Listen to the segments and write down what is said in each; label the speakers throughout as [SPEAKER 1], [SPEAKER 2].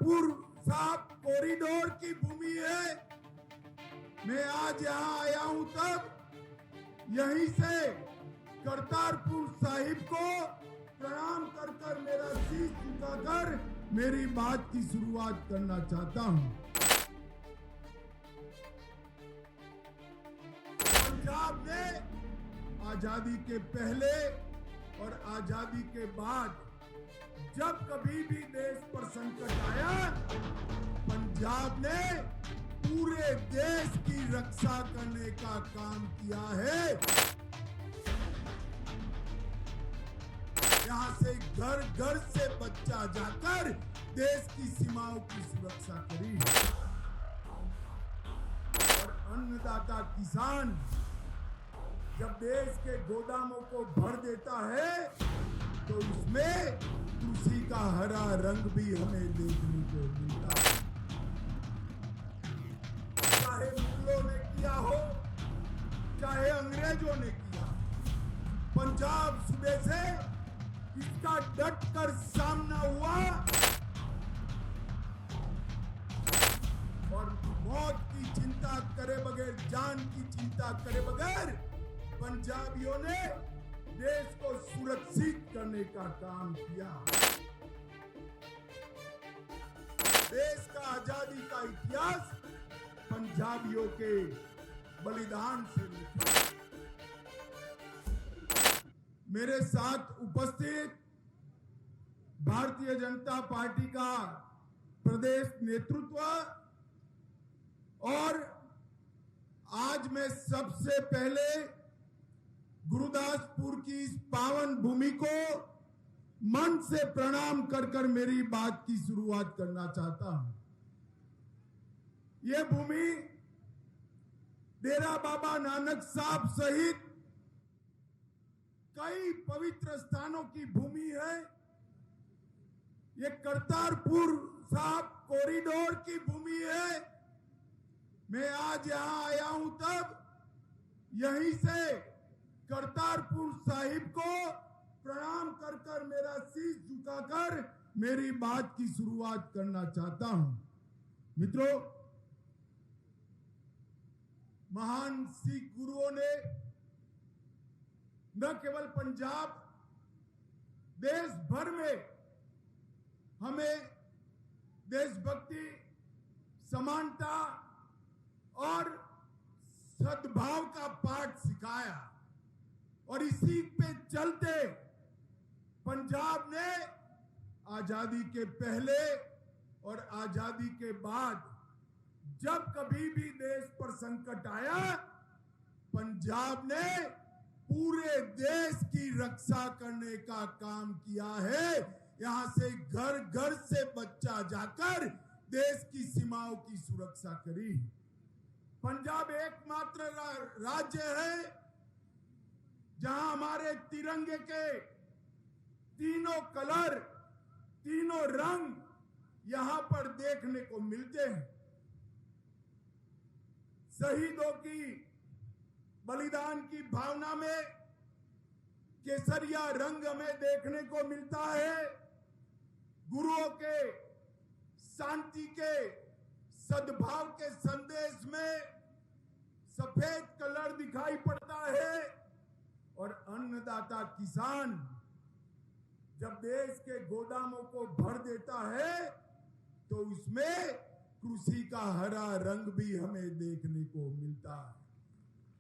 [SPEAKER 1] करतारपुर साहब कॉरिडोर की भूमि है। मैं आज यहाँ आया हूँ तब यहीं से करतारपुर साहिब को प्रणाम कर कर मेरा शीश झुकाकर मेरी बात की शुरुआत करना चाहता हूँ। पंजाब ने आजादी के पहले और आजादी के बाद जब कभी भी देश पर संकट आया, पंजाब ने पूरे देश की रक्षा करने का काम किया है। यहाँ से घर घर से बच्चा जाकर देश की सीमाओं की सुरक्षा करी और अन्नदाता किसान जब देश के गोदामों को भर देता है तो उसमें कृषि का हरा रंग भी हमें देखने को मिलता है। चाहे मुगलों ने किया हो, चाहे अंग्रेजों ने किया, पंजाब सूबे से इसका डट कर सामना हुआ और मौत की चिंता करे बगैर, जान की चिंता करे बगैर पंजाबियों ने देश को सुरक्षित करने का काम किया। देश का आजादी का इतिहास पंजाबियों के बलिदान से लिखा। मेरे साथ उपस्थित भारतीय जनता पार्टी का प्रदेश नेतृत्व और आज मैं सबसे पहले गुरुदासपुर की इस पावन भूमि को मन से प्रणाम कर कर मेरी बात की शुरुआत करना चाहता हूं। यह भूमि डेरा बाबा नानक साहब सहित कई पवित्र स्थानों की भूमि है। यह करतारपुर साहब कॉरिडोर की भूमि है। मैं आज यहां आया हूं तब यहीं से करतारपुर साहिब को प्रणाम कर कर मेरा शीश झुकाकर मेरी बात की शुरुआत करना चाहता हूं। मित्रों, महान सिख गुरुओं ने न केवल पंजाब, देश भर में हमें देशभक्ति, समानता और सद्भाव का पाठ सिखाया और इसी पे चलते पंजाब ने आजादी के पहले और आजादी के बाद जब कभी भी देश पर संकट आया, पंजाब ने पूरे देश की रक्षा करने का काम किया है। यहां से घर घर से बच्चा जाकर देश की सीमाओं की सुरक्षा करी। पंजाब एकमात्र राज्य है जहां हमारे तिरंगे के तीनों कलर, तीनों रंग यहां पर देखने को मिलते हैं। शहीदों की बलिदान की भावना में केसरिया रंग हमें देखने को मिलता है। गुरुओं के शांति के, सद्भाव के संदेश में सफेद कलर दिखाई पड़ता है और अन्नदाता किसान जब देश के गोदामों को भर देता है तो उसमें कृषि का हरा रंग भी हमें देखने को मिलता है।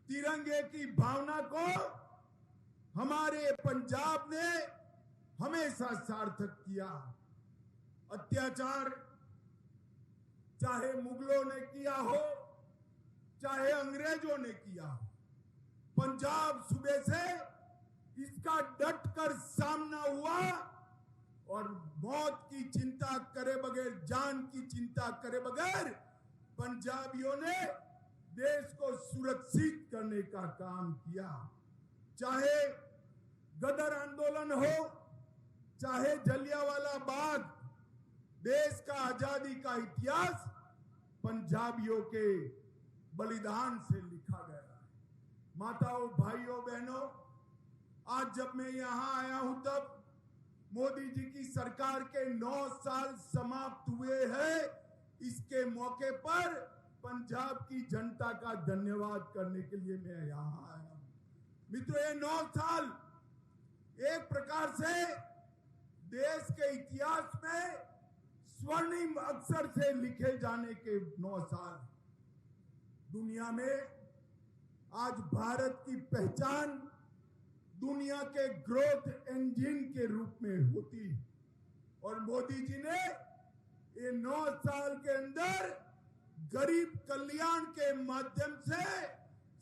[SPEAKER 1] तिरंगे की भावना को हमारे पंजाब ने हमेशा सार्थक किया। अत्याचार चाहे मुगलों ने किया हो, चाहे अंग्रेजों ने किया हो, पंजाब सूबे से इसका डट कर सामना हुआ और मौत की चिंता करे बगैर, जान की चिंता करे बगैर पंजाबियों ने देश को सुरक्षित करने का काम किया। चाहे गदर आंदोलन हो, चाहे जलियांवाला बाग, देश का आजादी का इतिहास पंजाबियों के बलिदान से लिखा गया है। माताओं, भाइयों, बहनों, आज जब मैं यहां आया हूं तब मोदी जी की सरकार के 9 साल समाप्त हुए हैं। इसके मौके पर पंजाब की जनता का धन्यवाद करने के लिए मैं यहां आया हूं। मित्रों, ये 9 साल एक प्रकार से देश के इतिहास में स्वर्णिम अक्षर से लिखे जाने के 9 साल। दुनिया में आज भारत की पहचान दुनिया के ग्रोथ इंजन के रूप में होती है और मोदी जी ने ये 9 साल के अंदर गरीब कल्याण के माध्यम से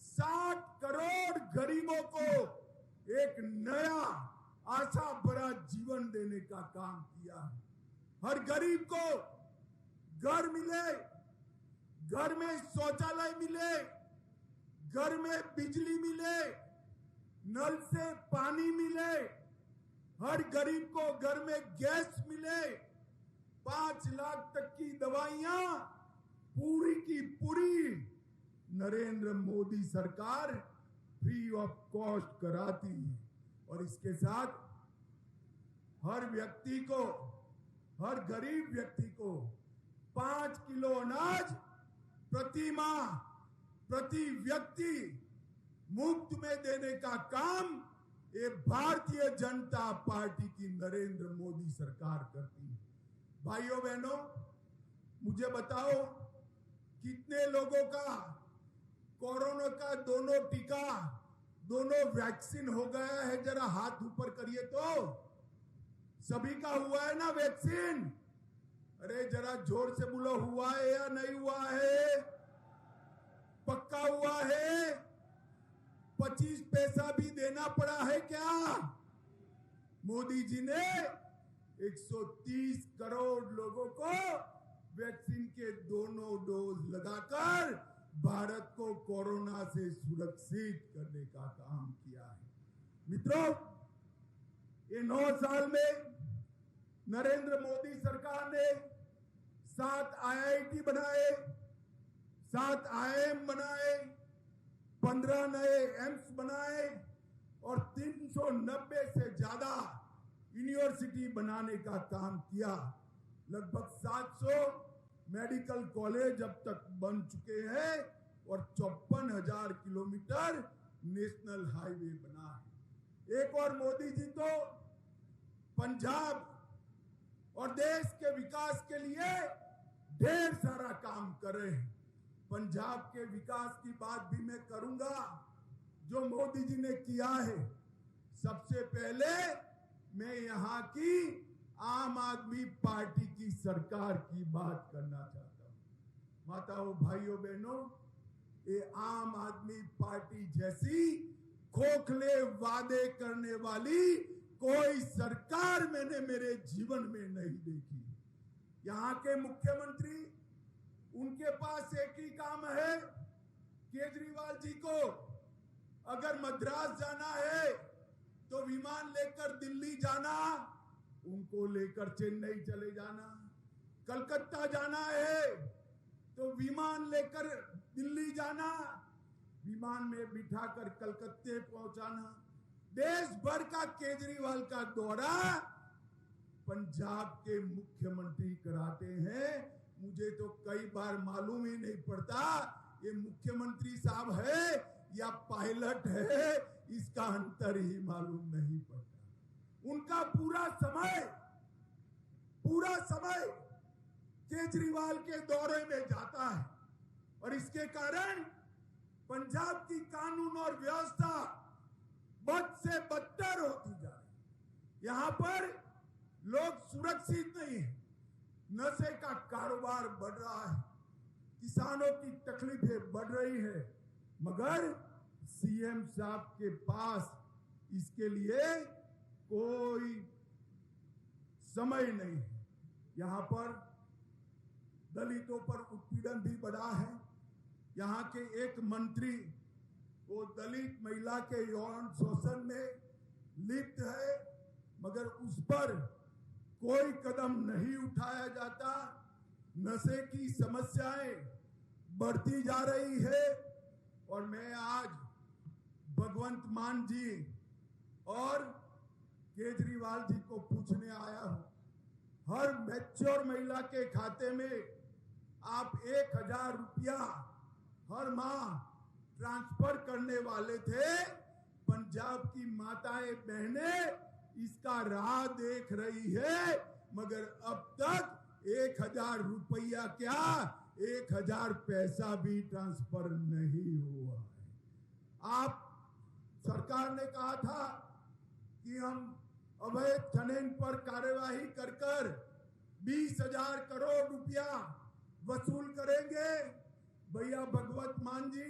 [SPEAKER 1] 60 करोड़ गरीबों को एक नया आशा भरा जीवन देने का काम किया। हर गरीब को घर मिले, घर में शौचालय मिले, घर में बिजली मिले, नल से पानी मिले, हर गरीब को घर में गैस मिले, 5 लाख तक की दवाइयां पूरी की पूरी नरेंद्र मोदी सरकार फ्री ऑफ कॉस्ट कराती है। और इसके साथ हर व्यक्ति को, हर गरीब व्यक्ति को 5 किलो अनाज प्रति माह, प्रति व्यक्ति मुफ्त में देने का काम ये भारतीय जनता पार्टी की नरेंद्र मोदी सरकार करती है। भाइयों बहनों, मुझे बताओ कितने लोगों का कोरोना का दोनों टीका, दोनों वैक्सीन हो गया है? जरा हाथ ऊपर करिए तो। सभी का हुआ है ना वैक्सीन? अरे जरा जोर से बोलो, हुआ है या नहीं हुआ है? पक्का हुआ है? 25 पैसा भी देना पड़ा है क्या? मोदी जी ने 130 करोड़ लोगों को वैक्सीन के दोनों डोज लगाकर भारत को कोरोना से सुरक्षित करने का काम किया है। मित्रों, ये 9 साल में नरेंद्र मोदी सरकार ने 7 IIT बनाए, 7 IIM बनाए, 15 नए एम्स बनाए और 390 से ज्यादा यूनिवर्सिटी बनाने का काम किया। लगभग 700 मेडिकल कॉलेज अब तक बन चुके हैं और 54,000 किलोमीटर नेशनल हाईवे बना है। एक और मोदी जी तो पंजाब और देश के विकास के लिए ढेर सारा काम कर रहे हैं। पंजाब के विकास की बात भी मैं करूंगा जो मोदी जी ने किया है। सबसे पहले मैं यहां की आम आदमी पार्टी की सरकार की बात करना चाहता हूं। माताओं, भाइयों, बहनों, ये आम आदमी पार्टी जैसी खोखले वादे करने वाली कोई सरकार मैंने मेरे जीवन में नहीं देखी। यहां के मुख्यमंत्री, उनके पास एक ही काम है, केजरीवाल जी को अगर मद्रास जाना है तो विमान लेकर दिल्ली जाना, उनको लेकर चेन्नई चले जाना। कलकत्ता जाना है तो विमान लेकर दिल्ली जाना, विमान में बिठाकर कलकत्ते पहुंचाना। देश भर का केजरीवाल का दौरा पंजाब के मुख्यमंत्री कराते हैं। मुझे तो कई बार मालूम ही नहीं पड़ता ये मुख्यमंत्री साहब है या पायलट है, इसका अंतर ही मालूम नहीं पड़ता। उनका पूरा समय केजरीवाल के दौरे में जाता है और इसके कारण पंजाब की कानून और व्यवस्था बद से बदतर होती जा रही है। यहां पर लोग सुरक्षित नहीं है, नशे का कारोबार बढ़ रहा है, किसानों की तकलीफें बढ़ रही है, मगर सीएम साहब के पास इसके लिए कोई समय नहीं है। यहां पर दलितों पर उत्पीड़न भी बढ़ा है। यहां के एक मंत्री वो दलित महिला के यौन शोषण में लिप्त है, मगर उस पर कोई कदम नहीं उठाया जाता। नशे की समस्याएं बढ़ती जा रही है और मैं आज भगवंत मान जी और केजरीवाल जी को पूछने आया हूं। हर मैच्योर महिला के खाते में आप 1,000 रुपया हर माह ट्रांसफर करने वाले थे। पंजाब की माताएं बहनें इसका राह देख रही है, मगर अब तक 1,000 रुपया क्या 1,000 पैसा भी ट्रांसफर नहीं हुआ है। आप सरकार ने कहा था कि हम अवैध खनन पर कार्यवाही कर 20,000 करोड़ रुपया वसूल करेंगे। भैया भगवत मान जी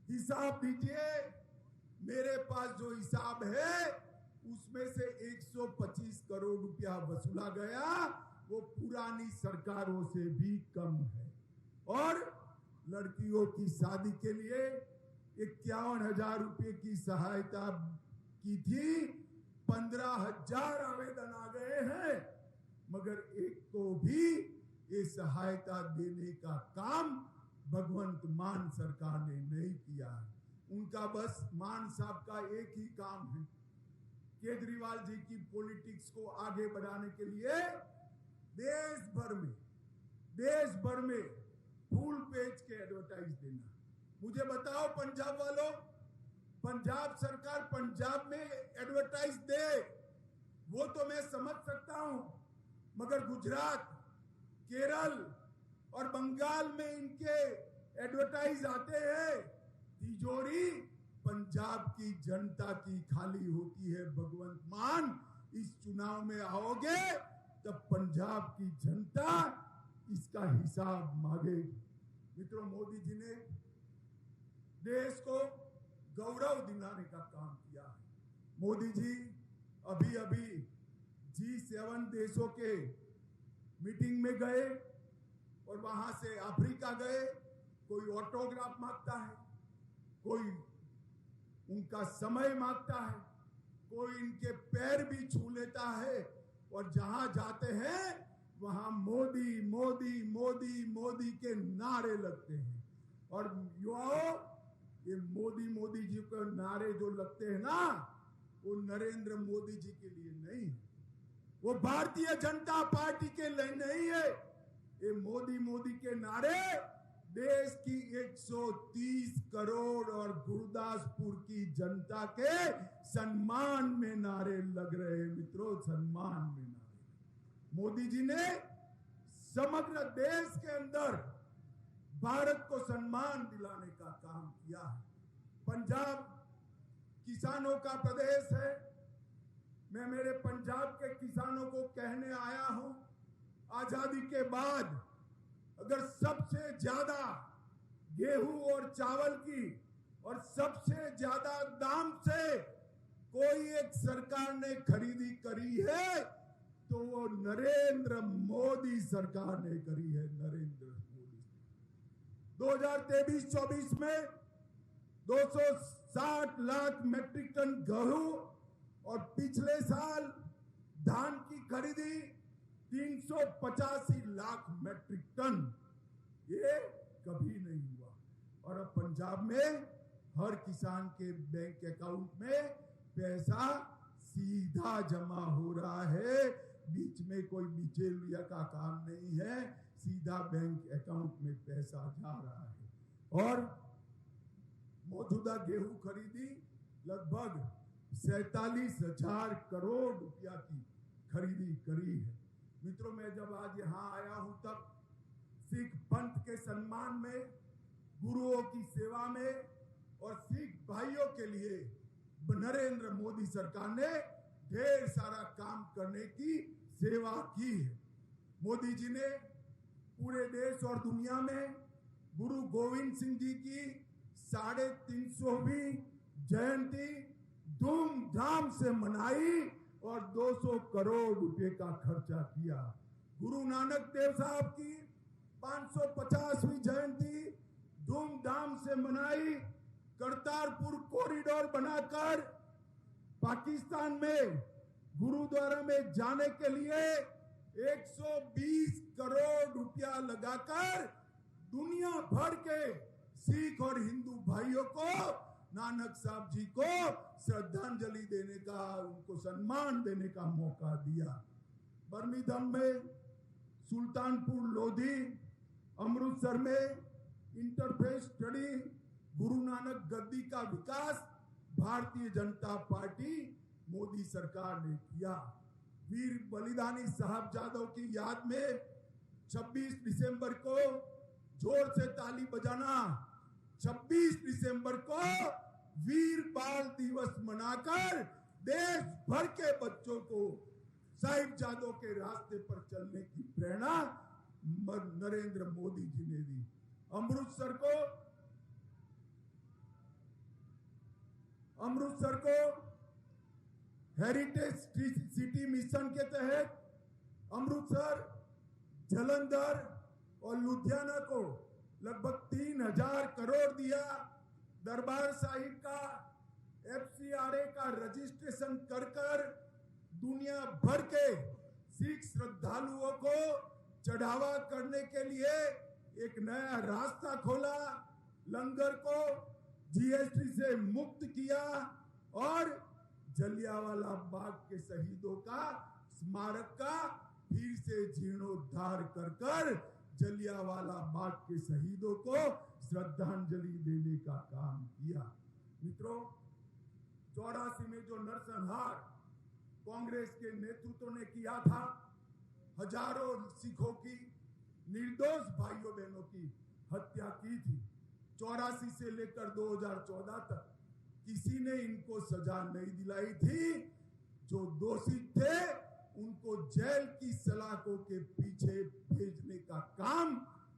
[SPEAKER 1] हिसाब दीजिए। मेरे पास जो हिसाब है उसमें से 125 करोड़ रुपया वसूला गया, वो पुरानी सरकारों से भी कम है। और लड़कियों की शादी के लिए 51,000 रुपए की सहायता की थी। 15,000 आवेदन आ गए हैं, मगर एक को भी ये सहायता देने का काम भगवंत मान सरकार ने नहीं किया है। उनका बस मान साहब का एक ही काम है, केजरीवाल जी की पॉलिटिक्स को आगे बढ़ाने के लिए देश भर में फुल पेज के एडवर्टाइज देना। मुझे बताओ पंजाब वालों, पंजाब सरकार पंजाब में एडवर्टाइज दे वो तो मैं समझ सकता हूं, मगर गुजरात, केरल और बंगाल में इनके एडवर्टाइज आते हैं। तिजोरी पंजाब की जनता की खाली होती है। भगवंत मान, इस चुनाव में आओगे तब पंजाब की जनता इसका हिसाब मांगेगी। मित्रों, मोदी जी ने देश को गौरव दिलाने का काम किया है। मोदी जी अभी G7 देशों के मीटिंग में गए और वहां से अफ्रीका गए। कोई ऑटोग्राफ मांगता है, कोई उनका समय मांगता है, कोई इनके पैर भी छू लेता है, और जहां जाते हैं वहां मोदी मोदी मोदी मोदी के नारे लगते हैं। और युवाओं, ये मोदी मोदी जी के नारे जो लगते हैं ना, वो नरेंद्र मोदी जी के लिए नहीं है, वो भारतीय जनता पार्टी के लिए नहीं है। ये मोदी मोदी के नारे देश की 130 करोड़ और गुरदासपुर की जनता के सम्मान में नारे लग रहे हैं। मित्रों, सम्मान में नारे। मोदी जी ने समग्र देश के अंदर भारत को सम्मान दिलाने का काम किया है। पंजाब किसानों का प्रदेश है। मैं मेरे पंजाब के किसानों को कहने आया हूं, आजादी के बाद अगर सबसे ज्यादा गेहूं और चावल की और सबसे ज्यादा दाम से कोई एक सरकार ने खरीदी करी है तो वो नरेंद्र मोदी सरकार ने करी है। नरेंद्र मोदी 2023-24 में 260 लाख मैट्रिक टन गेहूं और पिछले साल धान की खरीदी 385 लाख मैट्रिक टन, ये कभी नहीं हुआ। और अब पंजाब में हर किसान के बैंक अकाउंट में पैसा सीधा जमा हो रहा है। बीच में कोई बिचौलिया का काम नहीं है, सीधा बैंक अकाउंट में पैसा जा रहा है। और मौजूदा गेहूं खरीदी लगभग 47,000 करोड़ रुपया की खरीदी करी है। मित्रों, मैं जब आज यहां आया हूं तब सिख पंथ के सम्मान में, गुरुओं की सेवा में और सिख भाइयों के लिए नरेंद्र मोदी सरकार ने ढेर सारा काम करने की सेवा की है। मोदी जी ने पूरे देश और दुनिया में गुरु गोविंद सिंह जी की 350वीं जयंती धूमधाम से मनाई और 200 करोड़ रुपए का खर्चा किया। गुरु नानक देव साहब की 550वीं जयंती धूमधाम से मनाई। करतारपुर कॉरिडोर बनाकर पाकिस्तान में गुरुद्वारा में जाने के लिए 120 करोड़ रुपया लगाकर दुनिया भर के सिख और हिंदू भाइयों को नानक साहब जी को श्रद्धांजलि देने का, उनको सम्मान देने का मौका दिया। बर्मिंघम में, सुल्तानपुर लोधी, अमृतसर में इंटरफेथ स्टडी, गुरु नानक गद्दी का विकास भारतीय जनता पार्टी मोदी सरकार ने किया। वीर बलिदानी साहबजादों की याद में 26 दिसंबर को जोर से ताली बजाना, 26 दिसंबर को वीर बाल दिवस मनाकर देश भर के बच्चों को साहिबजादों के रास्ते पर चलने की प्रेरणा नरेंद्र मोदी जी ने दी। अमृतसर को हेरिटेज सिटी मिशन के तहत अमृतसर, जालंधर और लुधियाना को लगभग 3000 करोड़ दिया। दरबार साहिब का FCRA का रजिस्ट्रेशन कर दुनिया भर के सिख श्रद्धालुओं को चढ़ावा करने के लिए एक नया रास्ता खोला। लंगर को GST से मुक्त किया और जलियांवाला बाग के शहीदों का स्मारक का फिर से जीर्णोद्धार कर जलियांवाला बाग के शहीदों को श्रद्धांजलि देने का काम किया। मित्रों, 84 में जो नरसंहार कांग्रेस के नेतृत्व ने किया था, हजारों सिखों की, निर्दोष भाइयों बहनों की हत्या की थी। 84 से लेकर 2014 तक किसी ने इनको सजा नहीं दिलाई थी। जो दोषी थे उनको जेल की सलाखों के पीछे भेजने का काम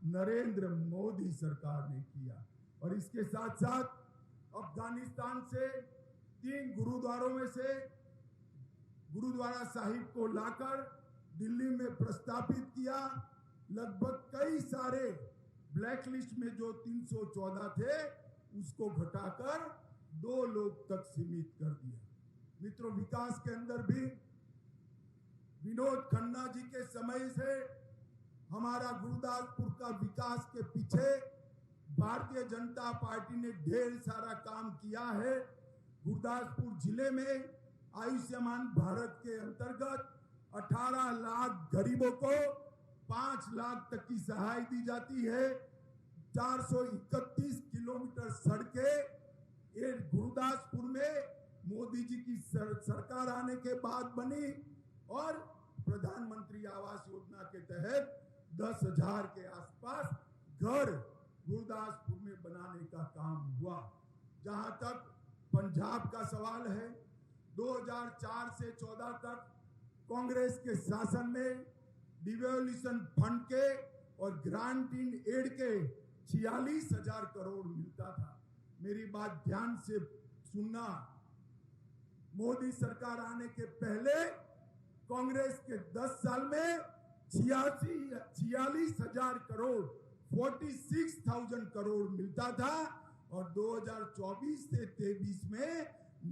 [SPEAKER 1] नरेंद्र मोदी सरकार ने किया। और इसके साथ साथ अफगानिस्तान से 3 गुरुद्वारों में से गुरुद्वारा साहिब को लाकर दिल्ली में प्रस्तापित किया। लगभग कई सारे ब्लैक लिस्ट में जो 314 थे उसको घटाकर 2 लोग तक सीमित कर दिया। मित्रों, विकास के अंदर भी विनोद खन्ना जी के समय से हमारा गुरुदासपुर का विकास के पीछे भारतीय जनता पार्टी ने ढेर सारा काम किया है। गुरुदासपुर जिले में आयुष्मान भारत के अंतर्गत 18 लाख गरीबों को 5 लाख तक की सहाय दी जाती है। 431 किलोमीटर सड़कें ये गुरुदासपुर में मोदी जी की सरकार आने के बाद बनी और प्रधानमंत्री आवास योजना के तहत 10,000 के आसपास घर गुरुदासपुर में बनाने का काम हुआ। जहां तक पंजाब का सवाल है, 2004 से 14 तक कांग्रेस के शासन में डिवोल्यूशन फंड के और ग्रांट इन एड के 46,000 करोड़ मिलता था। मेरी बात ध्यान से सुनना, मोदी सरकार आने के पहले कांग्रेस के 10 साल में 46,000 करोड़ 46,000 करोड़ मिलता था और 2024 से 23 में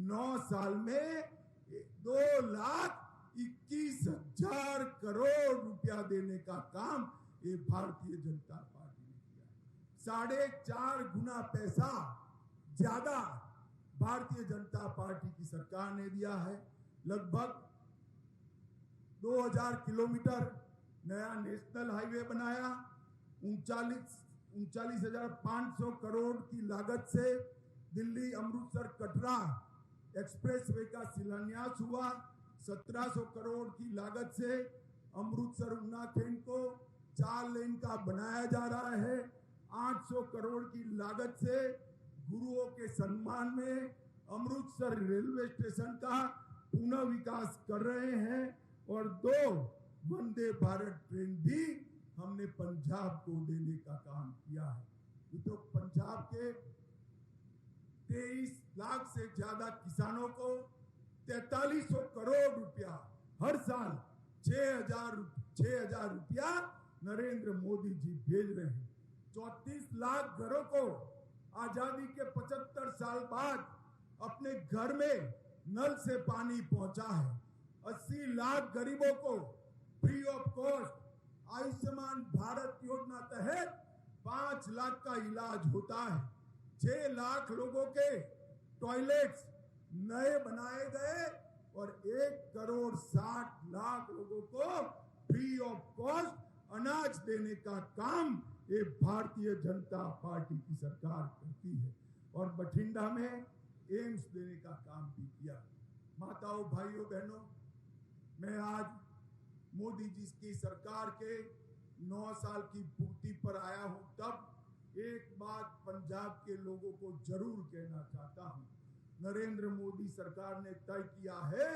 [SPEAKER 1] 9 साल में 2,21,000 करोड़ रुपया देने का काम ये भारतीय जनता पार्टी ने किया। 4.5 गुना पैसा ज्यादा भारतीय जनता पार्टी की सरकार ने दिया है। लगभग 2000 किलोमीटर नया नेशनल हाईवे बनाया। 39,500 करोड़ की लागत से दिल्ली अमृतसर कटरा एक्सप्रेसवे का शिलान्यास हुआ। 1700 करोड़ की लागत से अमृतसर उन्नाखेड़ को 4 लेन का बनाया जा रहा है। 800 करोड़ की लागत से गुरुओं के सम्मान में अमृतसर रेलवे स्टेशन का पुनः विकास कर रहे हैं और 2 वंदे भारत ट्रेन भी हमने पंजाब को देने का काम किया है। तो पंजाब के 23 लाख से ज्यादा किसानों को 4300 करोड़ रुपया हर साल 6,000 रुपया नरेंद्र मोदी जी भेज रहे हैं। 34 लाख घरों को आजादी के 75 साल बाद अपने घर में नल से पानी पहुंचा है। 80 लाख गरीबों को free of cost Ayushman Bharat योजना तहत 5 लाख का इलाज होता है। 6 लाख लोगों के टॉयलेट्स नए बनाए गए और 1,60,00,000 लोगों को फ्री ऑफ कॉस्ट अनाज देने का काम ये भारतीय जनता पार्टी की सरकार करती है। और बठिंडा में एम्स देने का काम भी किया। माताओं, भाइयों, बहनों, मैं आज मोदी जी की सरकार के 9 साल की पूर्ति पर आया हूं, तब एक बात पंजाब के लोगों को जरूर कहना चाहता हूं। नरेंद्र मोदी सरकार ने तय किया है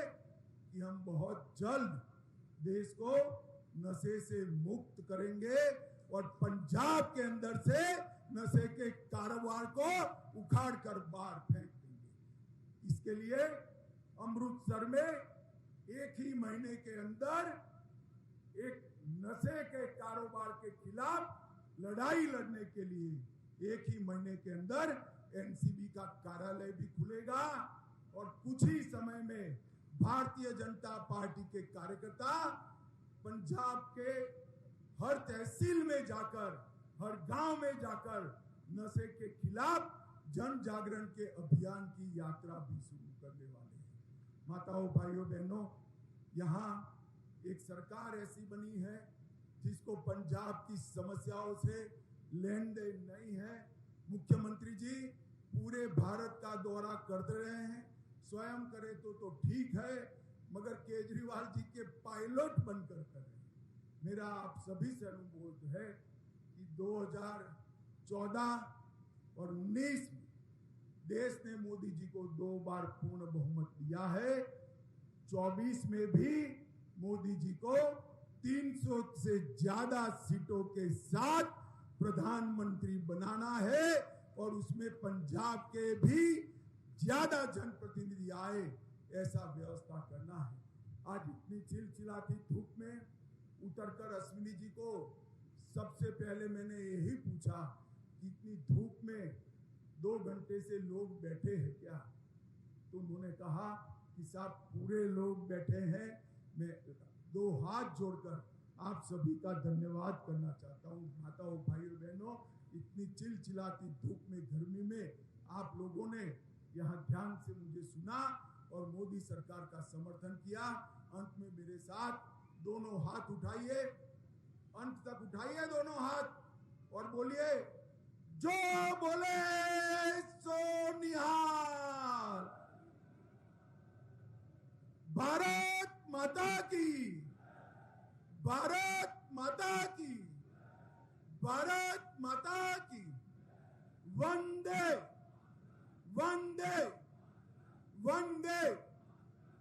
[SPEAKER 1] कि हम बहुत जल्द देश को नशे से मुक्त करेंगे और पंजाब के अंदर से नशे के कारोबार को उखाड़ कर बाहर फेंक देंगे। इसके लिए अमृतसर में एक ही महीने के अंदर एक नशे के कारोबार के खिलाफ लड़ाई लड़ने के लिए एक ही महीने के अंदर एनसीबी का कार्यालय भी खुलेगा और कुछ ही समय में भारतीय जनता पार्टी के कार्यकर्ता पंजाब के हर तहसील में जाकर, हर गांव में जाकर नशे के खिलाफ जन जागरण के अभियान की यात्रा भी शुरू करने वाले हैं। माताओं, भाइयों, बहनों, यहाँ एक सरकार ऐसी बनी है जिसको पंजाब की समस्याओं से लेन देन नहीं है। मुख्यमंत्री जी पूरे भारत का दौरा करते रहे हैं, स्वयं करे तो ठीक है, मगर केजरीवाल जी के पायलट बनकर करें। मेरा आप सभी से अनुरोध है कि 2014 और 19 में देश ने मोदी जी को 2 बार पूर्ण बहुमत दिया है। 24 में भी मोदी जी को 300 से ज्यादा सीटों के साथ प्रधानमंत्री बनाना है और उसमें पंजाब के भी ज्यादा जनप्रतिनिधि आए, ऐसा व्यवस्था करना है। आज इतनी चिलचिलाती धूप में उतरकर अश्विनी जी को सबसे पहले मैंने यही पूछा कि इतनी धूप में 2 घंटे से लोग बैठे हैं क्या? तो उन्होंने कहा कि साहब पूरे लोग बैठे हैं। मैं 2 हाथ जोड़कर आप सभी का धन्यवाद करना चाहता हूँ। माताओं, भाइयों, बहनों, इतनी चिलचिलाती धूप में, गर्मी में आप लोगों ने यहाँ ध्यान से मुझे सुना और मोदी सरकार का समर्थन किया। अंत में मेरे साथ दोनों हाथ उठाइए, अंत तक उठाइए दोनों हाथ और बोलिए, जो बोले सो निहाल। भारत माता की, भारत माता की, भारत माता की। वंदे वंदे वंदे